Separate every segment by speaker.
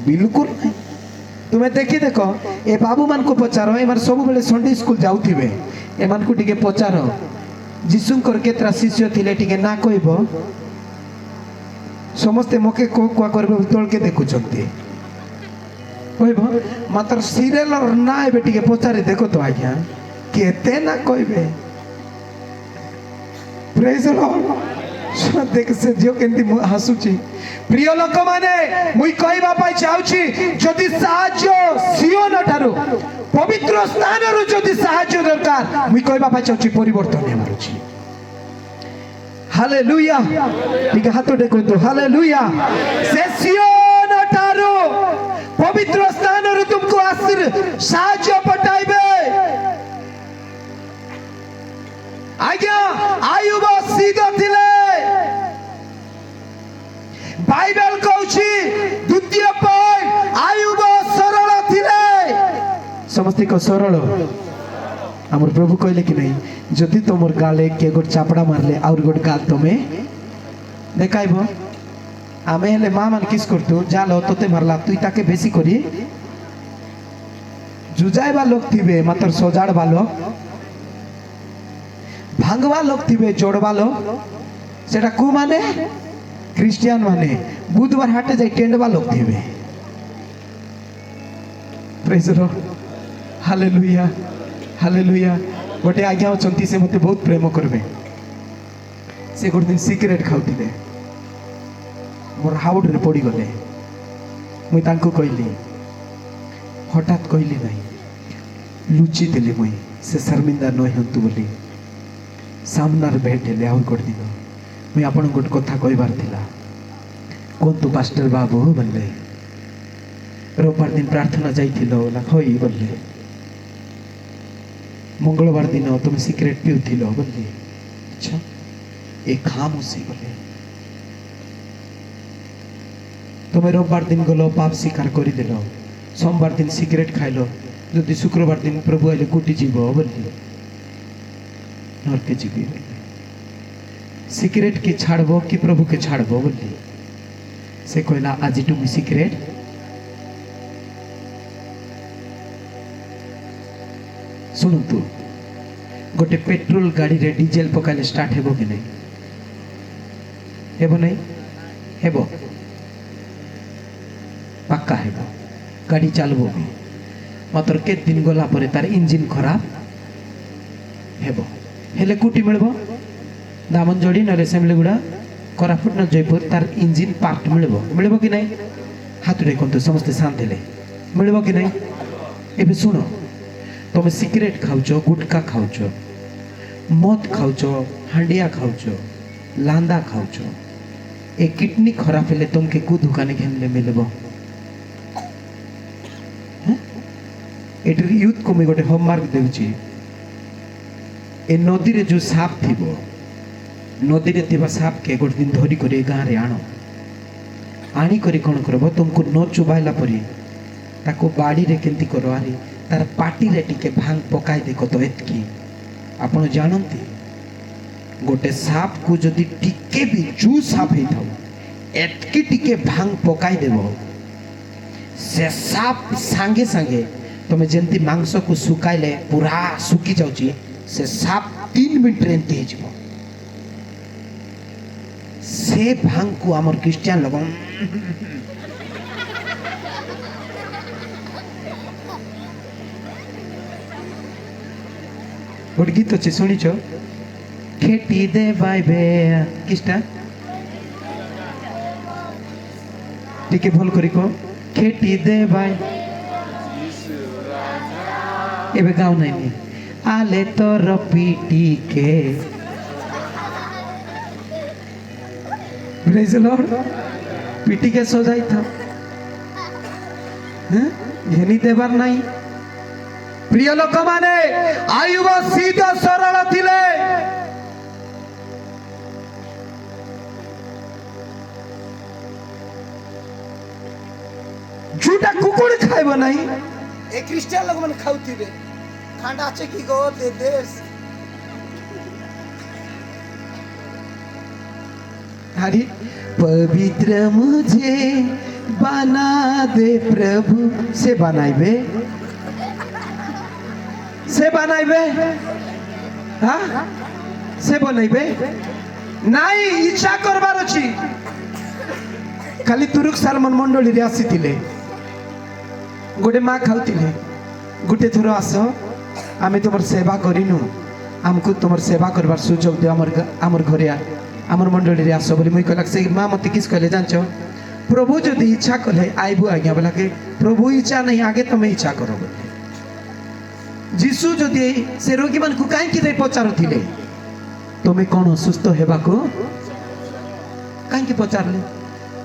Speaker 1: बिल्कुल नहीं। तुम्हें देखी देख ए बाबू मान को पचार एम सब बेले संडे स्कूल जाऊे एम को टिके पचार जीशुंकर केतरा शिष्य थिले टिके ना कहब समस्ते मके कुआ कर तल के देखुंत कहब मात्र सीरियल ना ए टिके पचारे देख तो आज्ञा केते ना कहबे प्रेज लॉर्ड देख से जो केंती हसुची प्रिय लोक माने मुई कहबा पाई चाहूची जदि साहाय्य सियोन ठारू पवित्र स्थान रु जदि साहाय्य दरकार मुई कहबा पाई चाहूची परिवर्तन हेबार अछि हालेलुया ठीक हाथ देखो हालेलुया से सियोन ठारू पवित्र स्थान रु तुमको साहाय्य पठाइबे आज्ञा आयुब सीधा थिले बाइबल कहूची द्वितीय पॉइंट आयुब सरल थिले समस्त को सरल हमर प्रभु कहले कि नहीं जदि तुमर गाले के गोट चापड़ा मारले और गोट गाल तमे देखाइबो आमे हेले मां मान किस करतु जालो तोते मारला तुई ताके बेसी करी जुजाइबा लोक थिबे मात्र सजाड़बा लोक भांगवा लोक थिबे जोड़बा लोक सेटा को माने क्रिश्चियन माने बुधवार हाटे जाई टेंडवा लोक थिबे praise the lord hallelujah hallelujah गोटे आज्ञा अछंती से मते बहुत प्रेम करबे से गोटे दिन सिगरेट खाउथिले मोर हाउड रे पड़ी गले मुई तांको कहली हठात कहली नहीं लुचि देली मुई से शर्मिंदा नय हंतु बोली सामनार भेट हेले आउ गोटे दिन मुई आपन गोटे कथा कहबार थिला कोन तू पास्टर बाबू बोले रविवार दिन प्रार्थना जाइथिलो बोला होई बोले मंगलवार दिन तुम सिगरेट पीउथिलो बोले अच्छा ए खामोशी बोले तुम्हें रविवार दिन गलो पाप स्वीकार कर देल सोमवार दिन सिगरेट खाइल जदि शुक्रवार दिन प्रभु आइले कुटी जीव बोली नरके जीवी सिगरेट की छाड़ब कि प्रभु के छाड़ब बोली से कहला आज तुम सिगरेट शुणु गोटे पेट्रोल गाड़ी रे डीजेल पकाइले स्टार्ट हेबो कि नहीं हेबो नहीं हेबो पक्का हेबो गाड़ी चलबो भी मात्र के दिन गला परे तार इंजिन खराब हेबो हेले कुटी मिलबो दामनजोड़ी न सेमलीगुड़ा कोरापुट न जयपुर तार इंजिन पार्ट मिलबो कि नहीं हाथ देखो समस्ते शांत हेले मिलबो कि नहीं एबे सुनो तुम सिगरेट खाउछ गुटखा खाउछ मद खाउछ हांडिया खाउछ लांदा खाउछ ए किडनी खराब हेले तुमके को दुकाने घेनले मिलबो एटर यूथ को मैं गोटे होमवर्क देउची ए नदी रे जो साप थिबो नदी रे थिबा साप के गोटे दिन धरी करे गां रे आनो आनी करी कोन करबो तुमको न चुबाइला परी ताको बाड़ी रे केंती करो आरी तार पाटी रे टिके भांग पकाई देखो तो एतकी आपण जानंती गोटे साप को जदि टिके भी जू साप हे थाओ एतकी टिके भांग पकाई देबो से साप सांगे सांगे तुम जंती मांस को सुकाइले पूरा सुकी जाउची से साप 3 मिनट रे एंती हेजबो से भांग को हमर क्रिश्चियन लोग गोटे गीत अच्छे शुणीच खेती दे बाइबे किसटा टिके भल करी को खेती दे बाई एबे गाँव नहीं आले तोर पीटी के प्रेज द लॉर्ड पीटी के सजाई था घेनी देवार नहीं प्रिय लोक माने आयुब सीधा सरल थिले झूठा कुकुड़ खाइबो नहीं
Speaker 2: ए क्रिश्चियन लोग मन खाउथिबे खांडा আছে কি গো দে দেশ
Speaker 1: हरी पवित्र मुझे बना दे प्रभु से बनाइबे हाँ से बनाइबे नाई इच्छा करबार अछि खाली तुरुक सालमन मंडली रे आसीथिले गोटे माँ खाउथिले गोटे थोर आस आमे तुमर सेवा करिनु हमको तुमर सेवा करबार सुযোগ दे हमर घरे हमर मंडली रे आसो बोली मुई कहला से माँ मते किस कहले जानछो प्रभु जदि इच्छा कले आइबु आज्ञा बोला के प्रभु इच्छा नहीं आगे तुम इच्छा करो बोले जीशु जदि से रोगी मान को काई कि पचारुथिले तुम्हें कौन सुस्थ हेबा को काई कि पचारले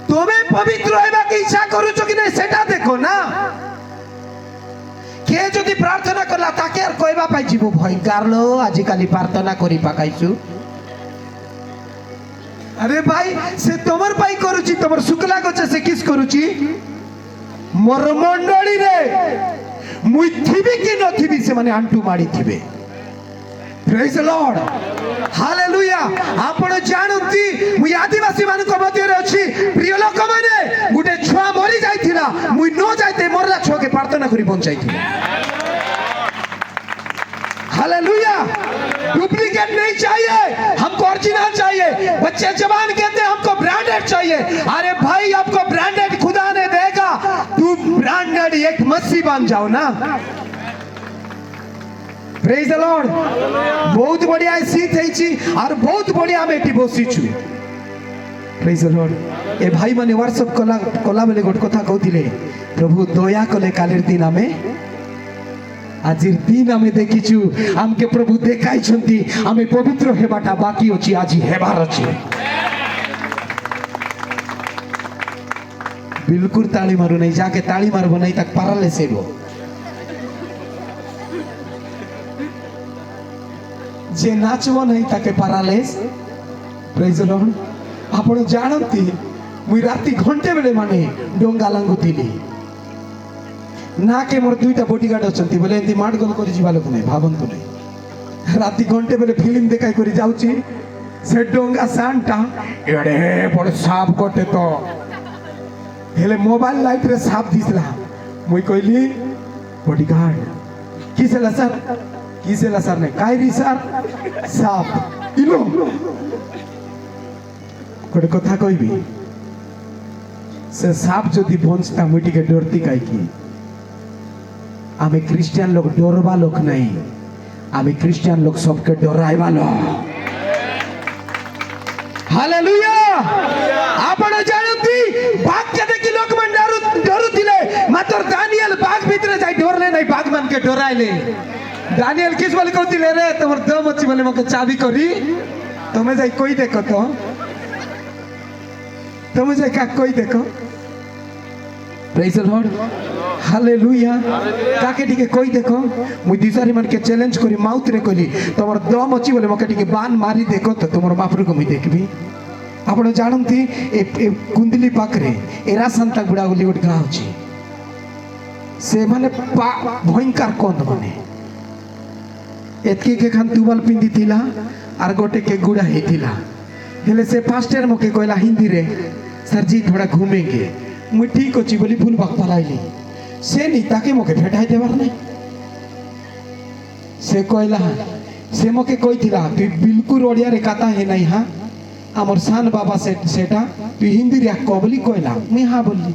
Speaker 1: तुम्हें पवित्र हेबा की इच्छा करूछ कि नहीं सेटा देखो ना के जदि प्रार्थना करला ताके आर कहबा पाई जीवो भय गारलो आज काली प्रार्थना करी पाकाइछु अरे भाई से तमर पाई करूची तमर शुक्ला गचे से किस करूची मोर मंडली रे मुई थिबी कि न थिबी से माने आंटू माडी थिबे प्रेज द लॉर्ड हालेलुया आपण जानंती मुई आदिवासी मान को मध्य रे अछि प्रिय लोक माने गुटे छुआ मरि जाइथिला मुई न जाइते मरला छुआ के प्रार्थना करी बंचाइथिला हालेलुया डुप्लीकेट नहीं चाहिए हमको ओरिजिनल चाहिए बच्चे जवान कहते हैं हमको ब्रांडेड चाहिए अरे भाई आपको ब्रांडेड खुदा ने देगा तू ब्रांडेड एक मसीह बन जाओ ना प्रेज द लॉर्ड बहुत बढ़िया सीट है और बहुत बढ़िया हम एटी बसी छु प्रेज द लॉर्ड ए भाई माने व्हाट्सएप कला बेले गोट कथा कहथिले प्रभु दया कले कालेर दिन हमें आजिर दिन हमें देखिछु हमके प्रभु देखाई छंती हमें पवित्र हेबाटा बाकी अछि आजि हेबार अछि बिल्कुल ताली मारू नहीं जाके ताली मारबो नहीं तक पारालेस हेबो जे नाचबो नहीं ताके पारालेस प्रेज द लॉर्ड आपण जानंती मुई राती घंटे बेले माने डोंगा लांगुतिली ना के मोर दुईटा बॉडीगार्ड अछंती बोले एंती माड गोल करि जीवा लोक नै भाबंतु नै राती घंटे बेले फिल्म देखाई करि जाउची से डोंगा सांटा एडे बड़ साप कोटे तो हेले मोबाइल लाइट रे साप दिसला मुई कहली बॉडीगार्ड किसेला सर ने कायरी सर साप इलो कोटे कथा कहबी से साप जदि बंचता मुई टिके डरती काई की आमे क्रिश्चियन लोग डरवा लोक नहीं आमे क्रिश्चियन लोग सबके डराइबा लोग हालेलुया आपण जानती बाग के देखि लोक मन डरुतिले मात्र दानियल बाग भीतर जाई डरले नहीं बाग मन के डराइले दानियल किस बोले कहतिले रे तमर दम अछि बोले मके चाबी करी तमे जाई कोई देखो तो तमे जाई का कोई देखो प्रेज द लॉर्ड हालेलुया काके टिके कोई देखो मुई दिसारी मन के चैलेंज करी माउथ रे कहली तमर दम अछि बोले मके टिके बान मारी देखो तो तमर बापरू को मुई देखबी आपण जानंती ए कुंडली पाकरे एरा संता गुडा गुली गोट गाँव अछि से माने भयंकर कोंद माने एतके के खान तुबल पिंदी थिला आर गोटे के गुडा हेतिला हेले से पास्टर मके कहला हिंदी रे सर जी थोड़ा घूमेंगे मुई ठीक अछि बोली फुल बाक पलाइली से नहीं ताके मके भेटाई देबार नहीं से कहला से मके कहिथिला तू बिल्कुल ओडिया रे कथा है नहीं हां हमर सान बाबा से सेटा तू हिंदी रे को बोली कहला मैं हां बोली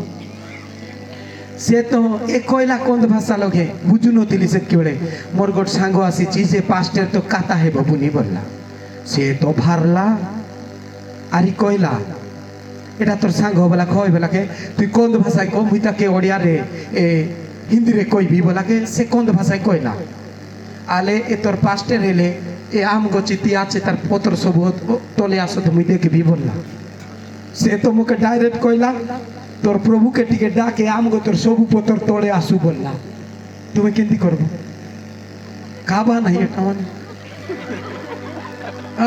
Speaker 1: से तो ए कहला कोन भाषा लगे बुझु नथिली से केबे मोर गोट सांगो आसी ची से पास्टर तो कथा है बबुनी बोलला से तो भारला आरी कहला एटा तोर सांग बोला कहय बोला के तू कोन भाषा को मुइता के ओडिया रे ए हिंदी रे कहबी बोला के से कोन भाषा कहला आले ए तोर पास्टर हेले ए आम गचिती आछे तार पत्र सब तले आसो तो मुइ देखबी बोलला से तो मुके डायरेक्ट कहला तोर प्रभु के टिके डाके आम गो तोर सब पत्र तले आसु बोलला तुमे केंती करबो काबा नहीं एटा माने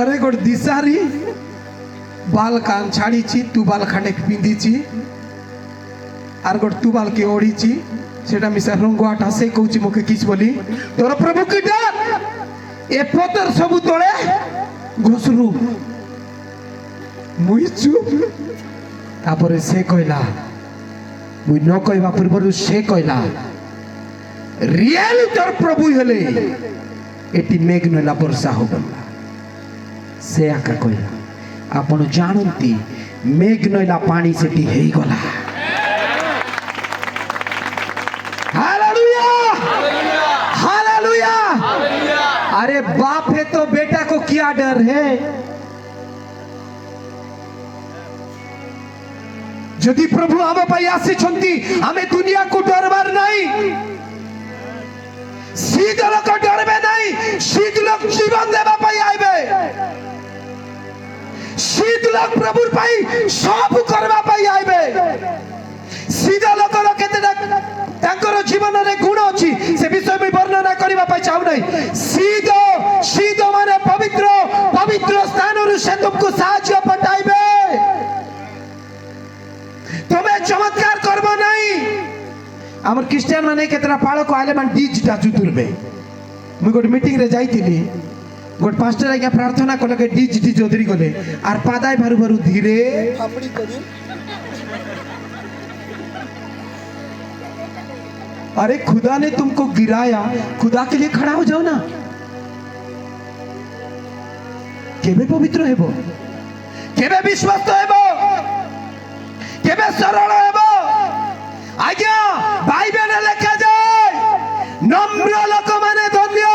Speaker 1: अरे गोड दिसारी बाल कान छाड़ी ची तू बाल खाने पिंदी ची आर गोट तू बाल के ओढ़ी ची सेटा मिसा रंगुआटा से कहूची मके किस बोली तोर प्रभु की डाक ए पतर सबु तळे घोसरू मुई चुप तापरे से कहला मुई न कहवा पूर्व से कहला रियल तोर प्रभु हेले एटी मेघ नला वर्षा हो गला से आका कहला आपण जानती मेघ नला पानी सेटी हेई गला। Hallelujah hallelujah. अरे बाप है तो बेटा को क्या डर है? यदि प्रभु आम पाई आसी आमे दुनिया को डरबार नहीं, सीध लोक डरबे नहीं, सीध लोक जीवन देवा पाई आइबे, सीध लोक प्रभु पाई सब करवा पाई आइबे। सीधा लोक रो केतेटा तांकर जीवन रे गुण अछि से विषय में वर्णना करबा पाई चाहू नहीं। सीधो सीधो माने पवित्र पवित्र स्थान रो से तुमको साहाय्य पटाइबे, तुम्हें चमत्कार करबो नहीं। हमर क्रिश्चियन माने केतरा पाळो को आले मान डीज डाजु दुरबे। मु गोट मीटिंग रे जाईतिली, गोट पास्टर आज्ञा प्रार्थना कले के डीज डीज ओदरी गले आर पादाय भारू भारू धीरे
Speaker 2: फापड़ी करी।
Speaker 1: अरे खुदा ने तुमको गिराया, खुदा के लिए खड़ा हो जाओ ना। केबे पवित्र हेबो, केबे विश्वास हेबो, केबे सरल हेबो। आज्ञा बाइबल लेखा जाए नम्र लोक माने धन्य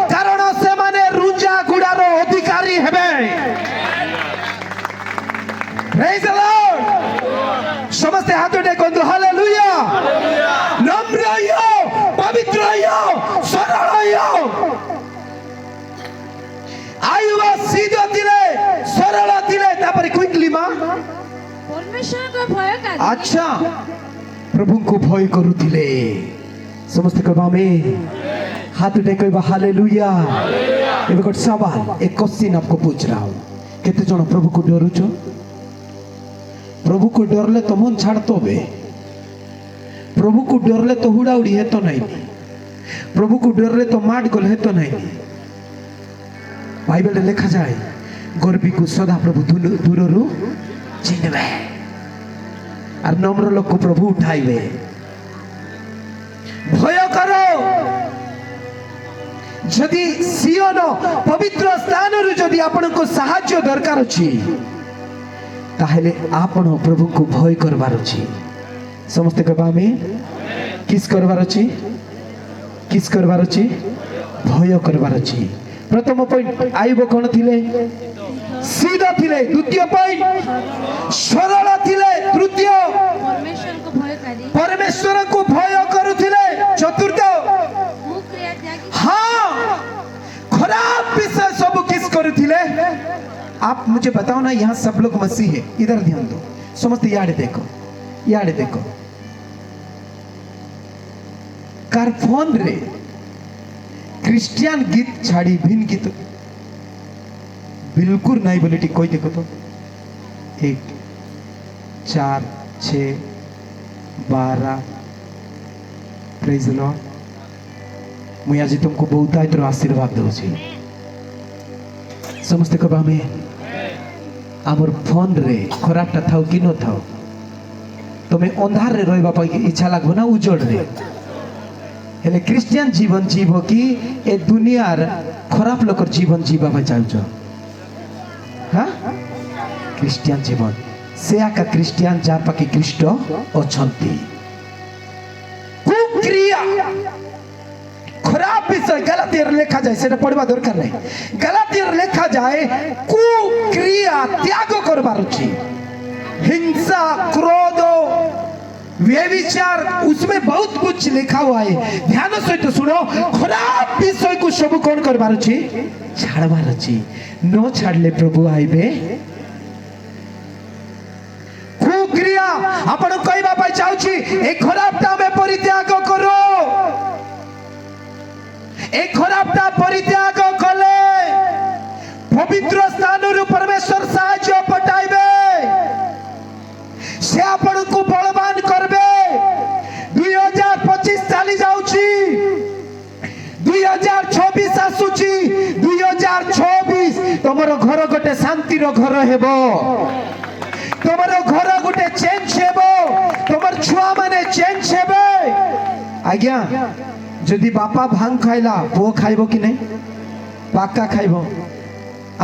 Speaker 1: कारण से माने रुंजा गुड़ारो अधिकारी हेबे। Praise the Lord. समस्त हाथ टेकंतु हालेलुया। नम्र हो, पवित्र हो, सरल हो। आयुवा सीधो थिले, सरल थिले, तापर क्विकली मा
Speaker 3: परमेश्वर को भय करी।
Speaker 1: अच्छा प्रभु को भय करुथिले। समस्त कहबा में हाथ उठे कहबा हालेलुया। एबे एक सवाल, एक क्वेश्चन आपको पूछ रहा हूं, केते जण प्रभु को डरुचो? प्रभु को डरले तो मन छाड़तो बे, प्रभु को डरले तो हुड़ा उड़ी है तो नहीं, प्रभु को डरले तो माट गल है तो नहीं। बाइबल लिखा जाए गर्वी को सदा प्रभु दूररू चिन्हबे और नम्र लोक को प्रभु उठाइबे। भय करो जदि सियोन पवित्र स्थान रु जदि आपण को सहाय्य दरकार अछि ताहेले आपण प्रभु को भय करबार अछि। समस्त कहबा में किस करबार अछि, किस करबार अछि, भय करबार अछि। प्रथम पॉइंट आयुब कोन थिले? सीधा थिले। द्वितीय पॉइंट सरल थिले। तृतीय
Speaker 3: परमेश्वर को भय करी।
Speaker 1: परमेश्वर को भय करुथिले। चतुर्थ
Speaker 3: मुख क्रिया त्यागी।
Speaker 1: हाँ खराब विषय सब किस करुथिले? आप मुझे बताओ ना, यहाँ सब लोग मसीह है, इधर ध्यान दो। समस्त याडे देखो, याडे देखो। कार फोन रे क्रिश्चियन गीत छाड़ी भिन्न गीत बिल्कुल नहीं बोले। कोई देखो तो 1 4 6 12 प्रेज द लॉर्ड। मुझे आज तुमको बहुत आयतर आशीर्वाद दूची। समस्त कहबा में आमर फोन रे खराबटा थाओ कि न थाओ, तुम्हें अंधार रे रहबा पाई इच्छा लागबो ना उजड़ रे। हेले क्रिश्चियन जीवन जीव कि ए दुनियार खराब लोकर जीवन जीवा बचाउछ? हाँ क्रिश्चियन जीवन से आका क्रिश्चियन जार पाके ख्रीष्ट अछंती। कुक्रिया खराब विषय गलातियर लेखा जाए, सेटा पढ़वा दरकार नहीं। गलातियर लेखा जाए कुक्रिया त्याग करबार अछि। हिंसा, क्रोध, व्यभिचार, उसमें बहुत कुछ लिखा हुआ है। ध्यान से तो सुनो। खराब विषय को सब कौन करबार अछि? छाड़बार अछि। न छाड़ले प्रभु आइबे। कुक्रिया आपण कहबा पाई चाहूची ए खराबटा में परित्याग करो। ए खराबटा परित्याग कले पवित्र स्थान रु परमेश्वर साहाय्य पटाइबे। से आपण को बलवान करबे। 2025 चली जाउची, 2026 आसुची। 2026 तमरो घर गोटे शांतिर घर हेबो, तमरो घर गोटे चेंज हेबो, तमर छुआ माने चेंज हेबे आज्ञा जदि बापा भांग खाइला पुओ खाइबो कि नहीं पाका खाइबो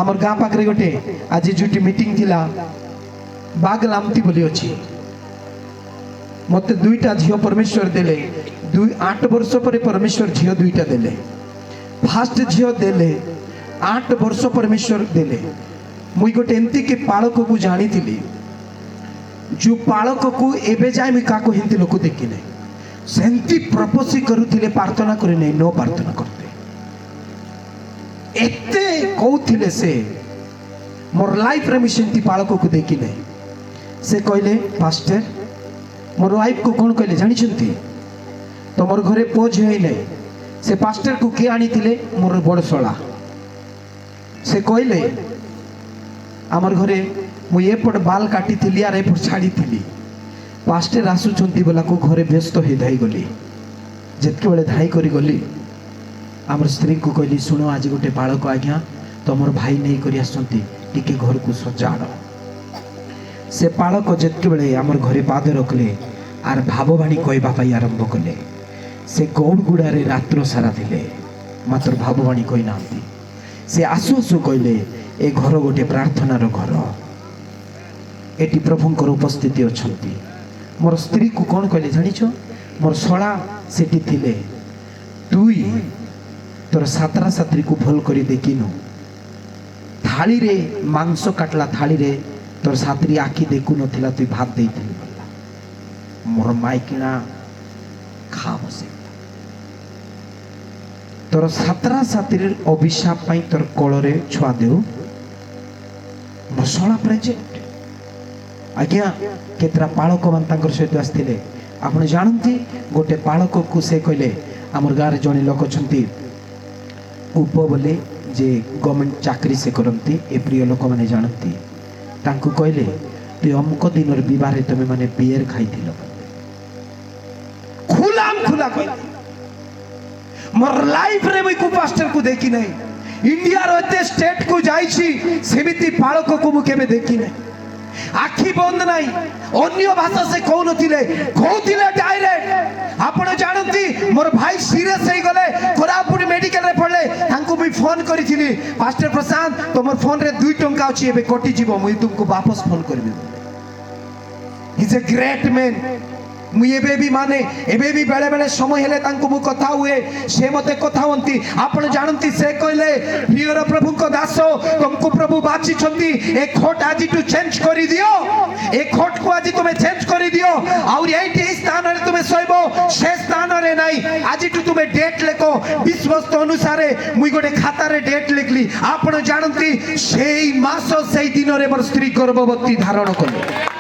Speaker 1: आमर गाँ पाखरे गोटे आज जुटी मीटिंग थिला बाग लामती बोली अछि मते दुईटा झियो परमेश्वर देले 8 वर्ष पर परमेश्वर झियो दुईटा देले फास्ट झियो देले 8 वर्ष परमेश्वर देले मुई गोटे एमती के पालक को जानी थिली जो पालक को एबे जाय मुई काको हिंती लोक देखि नै सेंती प्रपोसी करूथिले प्रार्थना करि नै नो प्रार्थना करते एते कहूथिले से मोर लाइफ रे मिशनती पालक को देखि नै से कहले पास्टर मोर वाइफ को कौन कहले जानी छंती तो मोर घरे पोज है नै से पास्टर को के आनी थिले मोर बड़ सोला से कहले आमर घरे मु एपट बाल काटी थिली आर एपट छाड़ी थिली पास्टर आसुचंती बोला को घरे व्यस्त हे धाई गली जेतके बेले धाई करी गली आमर स्त्री को कहली सुनो आज गोटे बालक आज्ञा तमर भाई नहीं करी आसंती टिके घर को सजाड़ से पालक जेतके बेले आमर घरे पाद रखले आर भाववाणी कहबा पाई आरंभ कले से गौड़गुड़ा रे रात्र सारा थिले मात्र भाववाणी कहि नांती से आसु आसु कहले ए घर गोटे प्रार्थनार घर एटी प्रभुंकर उपस्थिति अछंती मोर स्त्री को कौन कहले जानिछ मोर सळा सेठी थिले तुई तोर सातरा सात्री को भल करी देखिनु थाली रे मांस काटला थाली रे तोर सात्री आखी देखु नथिला तुई भात देइथिलु बोला मोर माइकिना खा बसे तोर सातरा सात्री अभिशाप पाई तोर कोଳରେ छुआ देउ मसला प्रेजेंट आज्ञा केतरा पालक मान तांकर सहित आस्थिले आपण जानती गोटे पालक को से कहले हमर गारे जने लोक छंती उप बोले जे गवर्नमेंट चाकरी से करंती ए प्रिय लोक माने जानती तांको कहले तु अमुक दिनर विवाहे तमे माने बियर खाइथिलो खुलाम खुला कहले मोर लाइफ रे मई को पास्टर को देखि नहीं इंडिया रोते स्टेट को जाईछी सेमिति पालक को मु केबे देखि नहीं आखि बंद नहीं अन्य भाषा से कहूथिले डायरेक्ट आपण जानती मोर भाई सीरियस हे गले कोरापुट मेडिकल रे पड़ले तांको भी फोन करिथिली पास्टर प्रशांत तमर फोन रे 2 टंका अछि एबे कटि जीवो मुई तुमको वापस फोन करबी he is a great man मुई एबे भी माने एबे भी बेले बेले समय हेले तांको मु कथा हुए से मते कथा होंती आपण जानती से कहले प्रियर प्रभु को दासो तुमको प्रभु बाची छंती ए खोट आज टू चेंज करी दियो ए खोट को आज तुमे चेंज करी दियो और एठी स्थान रे तुमे सोइबो से स्थान रे नाही आज टू तुमे डेट लेको विश्वस्त अनुसार मुई गोटे खाता रे डेट लिखली आपण जानती सेई मासो सेई दिन रे मोर स्त्री गर्भवती धारण कले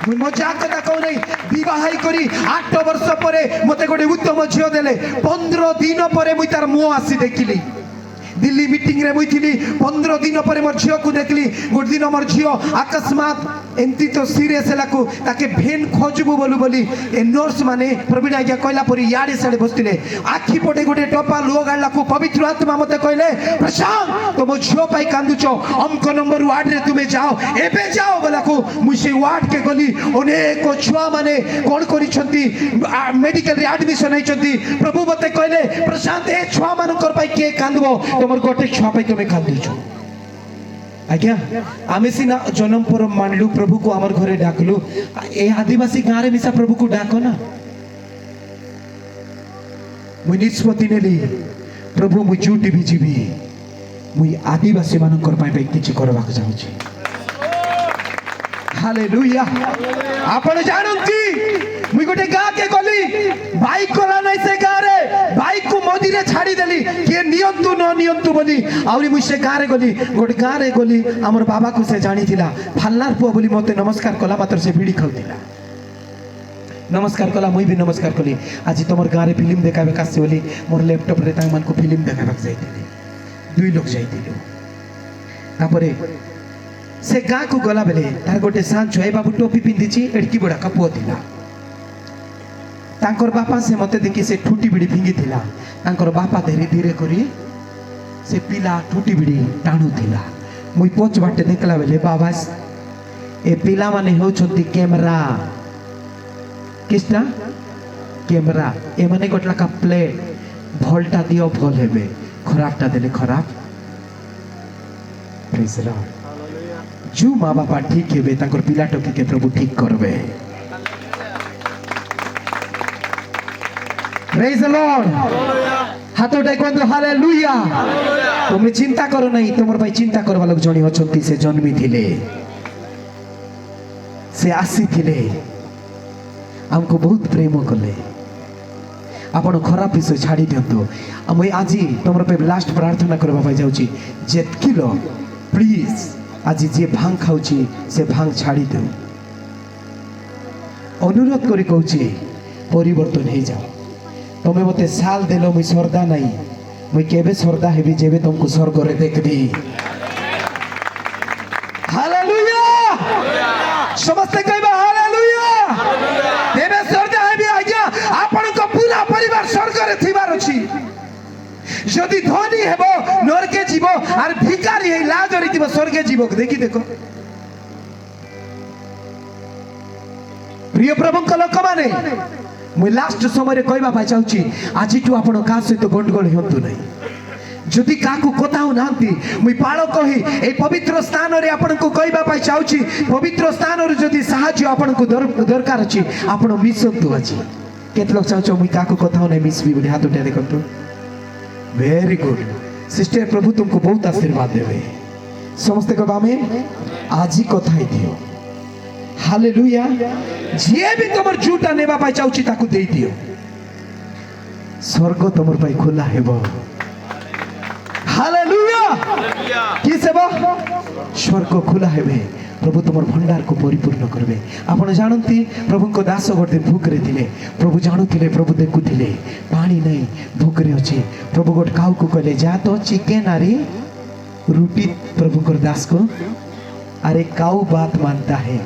Speaker 1: मुई मजाक कथा कहू नहीं विवाह करी 8 वर्ष परे मते गोटे उत्तम झियो देले 15 दिन परे मुई तार मुंह आसी देखिली दिल्ली मीटिंग रे मुई थिली 15 दिन परे मोर झियो को देखली गोट दिन मोर झियो अकस्मात एंती तो सीरियस हलाकू ताके भेन खोजबू बोलू बोली ए नर्स माने प्रवीण आज्ञा कहला परी याडे साडे बसतिले आखी पटे गोटे टोपा लो गाडलाकू पवित्र आत्मा मते कहले प्रशांत तो मो झियो पाई कांदुचो अमको नंबर वार्ड रे तुमे जाओ एबे जाओ बोलाकू मुई से वार्ड के गली अनेक छुआ माने कोन करी छंती मेडिकल रे एडमिशन है छंती प्रभु मते कहले प्रशांत ए छुआ मानकर पाई के कांदबो तमर गोटे छुआ पाई तुमे कांदुचो आज्ञा आमे सिना जन्म पर मानलु प्रभु को आमर घरे डाकलु ए आदिवासी गाँ रे मिसा प्रभु को डाको ना मुई निष्पत्ति नेली प्रभु मुई जूटी भी जीवी मुई आदिवासी मानकर पाई किछि करबाक चाहूछि हालेलुया आपण जानंती मुई गोटे गाँ के गली बाइक कोला नै से गाँ रे बाइक को मोदी रे छाड़ी देली के नियंतु न नियंतु बोली आउरी मुई से गाँ रे गली गोटे गाँ रे गली हमर बाबा को से जानी थिला फालनार पुआ बोली मते नमस्कार कला मात्र से बीड़ी खाउतिला नमस्कार कला मुई भी नमस्कार कली आज तमर गाँ रे फिल्म देखाबे कासे बोली मोर लैपटॉप रे तांग मन को फिल्म देखाबा जाइतिले 2 लोग जाइतिले तापरे से गाँ को गला बेले तार गोटे सांझ छुआ बाबू टोपी पिंधिची एडकी बड़ा का पुआ थिला तांकर बापा से मते देखि से ठुटी बिड़ी फिंगी थिला तांकर बापा धीरे धीरे करी से पिला ठुटी बिड़ी टाणु थिला मुई पोच बाटे देखला बेले बाबा ए पिला माने हो छथि कैमरा किसटा कैमरा एमाने गोटला का प्लेट भलटा दियो भल हेबे खराबटा देले खराब प्रेज द लॉर्ड जो माँ बापा ठीक हेबे तांकर पिला टोकी के प्रभु ठीक करबे प्रेज द लॉर्ड हाथ उठाई कहंतु हालेलुया तुम चिंता करो नहीं तुमर भाई चिंता करवा लोग जणी अछंती से जन्मी थिले से आसी थिले हमको बहुत प्रेम कले आपण खराब विषय छाड़ी दिंतु मुई आज तुम पे लास्ट प्रार्थना करबा जाऊँगी जेतकी लोग प्लीज आज जे भांग खाऊची से भांग छाड़ी दे अनुरोध करी कहूची परिवर्तन हो जाओ तुम्हें मते साल देलो मुई सरदा नहीं मुई केबे सरदा हेबी जेबे तुमको स्वर्ग रे देखबी हालेलुया समस्त कहबा हालेलुया तेबे सरदा हेबी आज्ञा आपण को पूरा परिवार स्वर्ग रे थिबार अछि यदि धनी हेबो नरके जीवो आर भिखारी हे लाजरी दिबो स्वर्गे जीवो देखि देखो प्रिय प्रभु को लोक माने मुई लास्ट समय कहबा पाई चाहूची आज आपण का सहित गंडगोल होंतु नहीं जदि काकू कथाऊ नांती मुई पाळो कही ए पवित्र स्थान रे आपण को कहबा पाई चाहूची पवित्र स्थान रे जदि साहाय्य आपण को दरकार अछि आपण मिसंतु अछि केत लोग चाहूचो मुई काकू कथाऊ नै मिसबी बोली हाथ उठा देखंतु वेरी गुड सिस्टर प्रभु तुमको बहुत आशीर्वाद देवे समस्त को बामे आज ही कथा ही दियो हालेलुया जे भी तुमर झूठा नेबा पाई चाउची ताकू देई दियो स्वर्ग तुमर पाई खुला हेबो हालेलुया की सेबो स्वर्ग खुला हेबे प्रभु तुमर भंडार को परिपूर्ण करबे आपण जानंती प्रभु को दास गोटे भूख रे थिले प्रभु जानुथिले प्रभु देखुथिले पानी नहीं भूख रे अछि प्रभु गोट काऊ को कहले जा तो चिकन आरी रोटी प्रभु को दास को अरे काऊ बात मानता है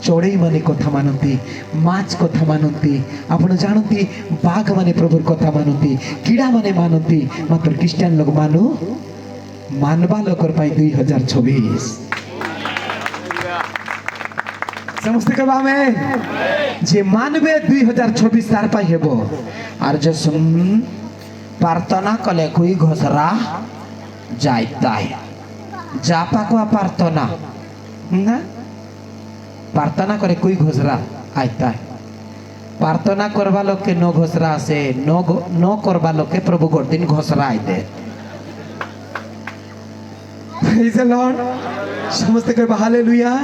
Speaker 1: चौड़ई माने कथा मानती माछ कथा मानती आपण जानती बाघ माने प्रभुर कथा मानती कीड़ा माने मानती मात्र क्रिश्चियन लोग मानो मानवा लोकर पाई 2026 समस्त के बामे जे मानवे 2026 तार पाई हेबो आर जे सुन प्रार्थना कले कोई घसरा जायता है जापा को प्रार्थना ना प्रार्थना करे कोई घोषरा आता है प्रार्थना करवा लोग के नो घोषरा से नो करवा लोग के प्रभु गोट दिन घोषरा आई दे प्रेज द लॉर्ड समस्त के हालेलुया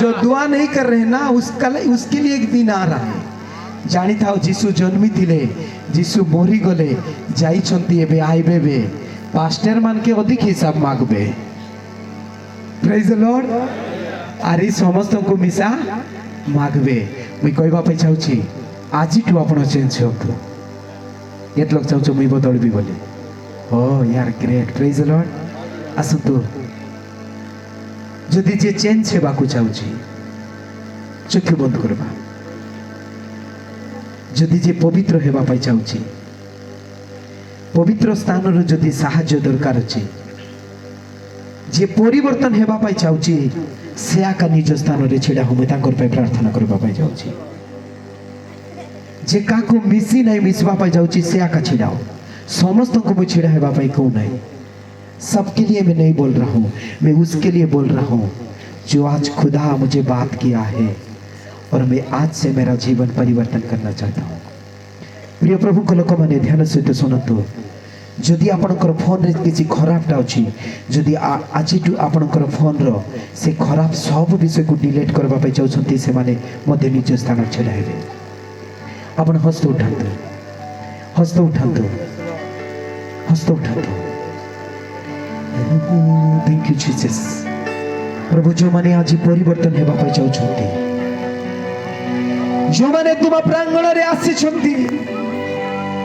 Speaker 1: जो दुआ नहीं कर रहे ना उसके लिए एक दिन आ रहा है जानी था जीसु जन्मी थिले जीसु मोरी गले जाई छंती एबे आइबे बे पास्टर मान के अधिक हिसाब मागबे प्रेज द लॉर्ड आरी समस्त को मिसा मागबे मुई कहबा पे चाहूची आज टू आपण चेंज होतु एत लोग चाहूचो मुई बदलबी बोली ओ यार ग्रेट प्रेज द लॉर्ड असंतु जदि जे चेंज हेबा को चाहूची चक्षु बंद करबा जदि जे पवित्र हेबा पाई चाहूची पवित्र स्थान रो जदि साहाय्य दरकार अछि जे परिवर्तन हेबा पाई चाहूची से आका निज स्थान रे छिड़ा हम तांकर पे प्रार्थना करबा पाई जाउची जे काको मिसी नहीं मिसबा पाई जाउची से आका छिड़ाओ समस्त को मैं छिड़ा हेबा पाई को नहीं सबके लिए मैं नहीं बोल रहा हूँ मैं उसके लिए बोल रहा हूँ जो आज खुदा मुझे बात किया है और मैं आज से मेरा जीवन परिवर्तन करना चाहता हूँ प्रिय प्रभु को लोक माने ध्यान सहित सुनतु जदि आपनकर फोन रे किसी खराबटा अछि जदि आजिटू आपनकर फोन रो से खराब सब विषय को डिलीट करबा पे चाहछंती से माने मध्य निज स्थान छेड़ा हेबे आपन हस्त उठांतु हस्त उठांतु हस्त उठांतु थैंक यू जीसस प्रभु जो माने आज परिवर्तन हेबा पे चाहछंती जो माने तुम प्रांगण रे आसी छंती